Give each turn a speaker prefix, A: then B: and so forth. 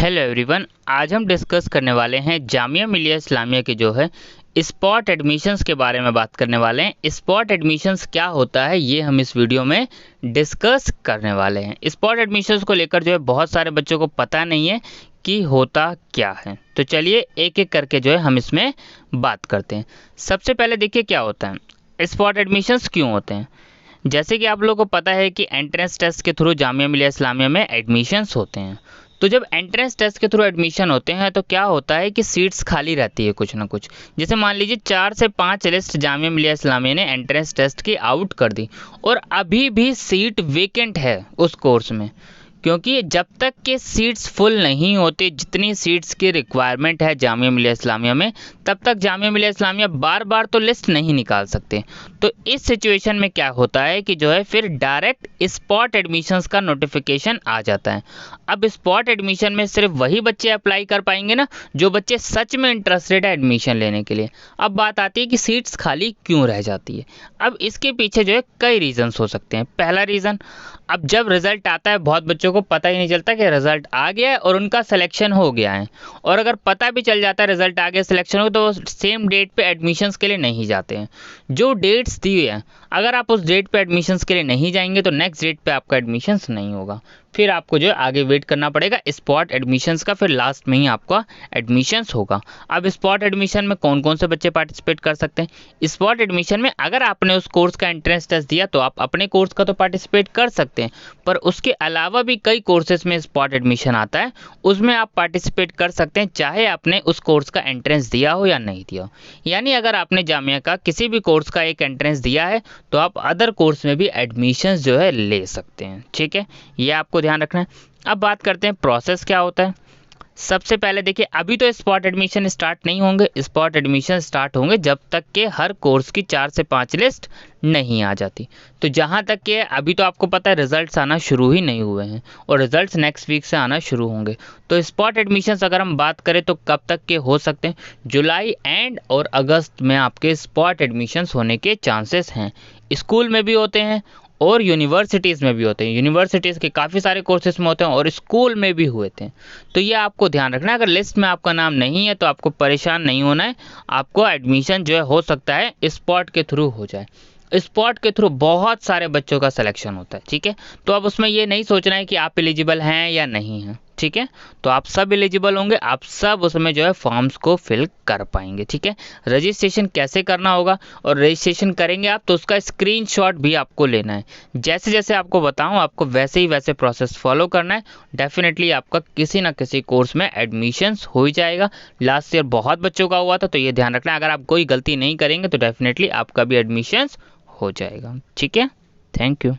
A: Hello everyone, आज हम discuss करने वाले हैं जामिया मिलिया इस्लामिया के जो है स्पॉट एडमिशन्स के बारे में बात करने वाले हैं। स्पॉट एडमिशन्स क्या होता है ये हम इस वीडियो में डिस्कस करने वाले हैं। स्पॉट एडमिशन्स को लेकर जो है बहुत सारे बच्चों को पता नहीं है कि होता क्या है, तो चलिए एक एक करके जो है हम इसमें बात करते हैं। सबसे पहले देखिए क्या होता है, स्पॉट एडमिशन्स क्यों होते हैं। जैसे कि आप लोगों को पता है कि एंट्रेंस टेस्ट के थ्रू जामिया मिलिया इस्लामिया में एडमिशन्स होते हैं। तो जब एंट्रेंस टेस्ट के थ्रू एडमिशन होते हैं तो क्या होता है कि सीट्स खाली रहती है कुछ ना कुछ। जैसे मान लीजिए 4 से 5 लिस्ट जामिया मिलिया इस्लामिया ने एंट्रेंस टेस्ट की आउट कर दी और अभी भी सीट वेकेंट है उस कोर्स में, क्योंकि जब तक के सीट्स फुल नहीं होते, जितनी सीट्स की रिक्वायरमेंट है जामिया मिलिया इस्लामिया में, तब तक जामिया मिलिया इस्लामिया बार बार तो लिस्ट नहीं निकाल सकते। तो इस सिचुएशन में क्या होता है कि जो है फिर डायरेक्ट स्पॉट एडमिशन्स का नोटिफिकेशन आ जाता है। अब स्पॉट एडमिशन में सिर्फ वही बच्चे अप्लाई कर पाएंगे ना जो बच्चे सच में इंटरेस्टेड है एडमिशन लेने के लिए। अब बात आती है कि सीट्स खाली क्यों रह जाती है। अब इसके पीछे जो है कई रीजंस हो सकते हैं। पहला रीज़न, अब जब रिजल्ट आता है बहुत बच्चों को पता ही नहीं चलता कि रिजल्ट आ गया है और उनका सिलेक्शन हो गया है, और अगर पता भी चल जाता है रिजल्ट आ गया, सिलेक्शन हो, तो वो सेम डेट पे एडमिशन्स के लिए नहीं जाते हैं। जो डेट्स दी है, अगर आप उस डेट पे एडमिशन्स के लिए नहीं जाएंगे तो नेक्स्ट डेट पे आपका एडमिशन्स नहीं होगा, फिर आपको जो है आगे वेट करना पड़ेगा स्पॉट एडमिशन्स का, फिर लास्ट में ही आपका एडमिशन्स होगा। अब स्पॉट एडमिशन में कौन कौन से बच्चे पार्टिसिपेट कर सकते हैं। स्पॉट एडमिशन में अगर आपने उस कोर्स का एंट्रेंस टेस्ट दिया तो आप अपने कोर्स का तो पार्टिसिपेट कर सकते हैं, पर उसके अलावा भी कई कोर्सेज में स्पॉट एडमिशन आता है, उसमें आप पार्टिसिपेट कर सकते हैं चाहे आपने उस कोर्स का एंट्रेंस दिया हो या नहीं दिया हो। यानी अगर आपने जामिया का किसी भी कोर्स का एक एंट्रेंस दिया है तो आप अदर कोर्स में भी एडमिशन्स जो है ले सकते हैं। ठीक है, ये आपको ध्यान रखना है। अब बात करते हैं प्रोसेस क्या होता है। सबसे पहले देखिए, अभी तो स्पॉट एडमिशन स्टार्ट नहीं होंगे। स्पॉट एडमिशन स्टार्ट होंगे जब तक के हर कोर्स की 4 से 5 लिस्ट नहीं आ जाती। तो जहां तक के अभी तो आपको पता है रिजल्ट्स आना शुरू ही नहीं हुए हैं और रिजल्ट्स नेक्स्ट वीक से आना शुरू होंगे। तो स्पॉट एडमिशन्स अगर हम बात करें तो कब तक के हो सकते हैं, जुलाई एंड और अगस्त में आपके स्पॉट एडमिशन्स होने के चांसेस हैं। स्कूल में भी होते हैं और यूनिवर्सिटीज़ में भी होते हैं। यूनिवर्सिटीज़ के काफ़ी सारे कोर्सेज में होते हैं और स्कूल में भी हुए थे। तो ये आपको ध्यान रखना है। अगर लिस्ट में आपका नाम नहीं है तो आपको परेशान नहीं होना है, आपको एडमिशन जो है हो सकता है स्पॉट के थ्रू हो जाए। स्पॉट के थ्रू बहुत सारे बच्चों का सिलेक्शन होता है। ठीक है, तो अब उसमें ये नहीं सोचना है कि आप एलिजिबल हैं या नहीं हैं। ठीक है, तो आप सब एलिजिबल होंगे, आप सब उसमें जो है फॉर्म्स को फिल कर पाएंगे। ठीक है, रजिस्ट्रेशन कैसे करना होगा, और रजिस्ट्रेशन करेंगे आप तो उसका स्क्रीनशॉट भी आपको लेना है। जैसे जैसे आपको बताऊं आपको वैसे ही वैसे प्रोसेस फॉलो करना है। डेफिनेटली आपका किसी ना किसी कोर्स में एडमिशन्स हो ही जाएगा। लास्ट ईयर बहुत बच्चों का हुआ था, तो ये ध्यान रखना है अगर आप कोई गलती नहीं करेंगे तो डेफिनेटली आपका भी एडमिशन्स हो जाएगा। ठीक है, थैंक यू।